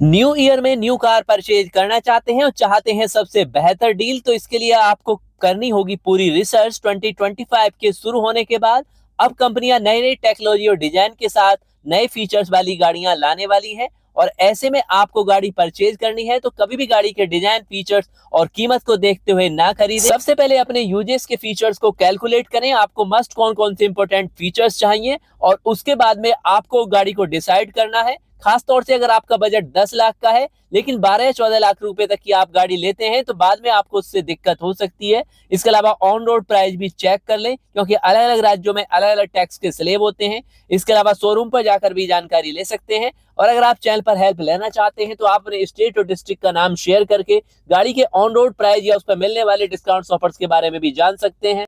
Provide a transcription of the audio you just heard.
New year में new car purchase करना चाहते हैं और चाहते हैं सबसे बेहतर डील, तो इसके लिए आपको करनी होगी पूरी रिसर्च। 2025 के शुरू होने के बाद अब कंपनियां नई नई टेक्नोलॉजी और डिजाइन के साथ नए फीचर्स वाली गाड़ियां लाने वाली हैं। और ऐसे में आपको गाड़ी परचेज करनी है तो कभी भी गाड़ी के डिजाइन, फीचर्स और कीमत को देखते हुए ना खरीदें। सबसे पहले अपने यूजेस के फीचर्स को कैलकुलेट करें, आपको मस्ट कौन कौन से इंपॉर्टेंट फीचर्स चाहिए, और उसके बाद में आपको गाड़ी को डिसाइड करना है। खास तौर से अगर आपका बजट 10 लाख का है लेकिन 12 या 14 लाख रुपए तक की आप गाड़ी लेते हैं तो बाद में आपको उससे दिक्कत हो सकती है। इसके अलावा ऑन रोड प्राइस भी चेक कर लें, क्योंकि अलग अलग राज्यों में अलग अलग टैक्स के स्लेब होते हैं। इसके अलावा शोरूम पर जाकर भी जानकारी ले सकते हैं। और अगर आप चैनल पर हेल्प लेना चाहते हैं तो आप अपने स्टेट और डिस्ट्रिक्ट का नाम शेयर करके गाड़ी के ऑन रोड प्राइस या उस पर मिलने वाले डिस्काउंट ऑफर्स के बारे में भी जान सकते हैं।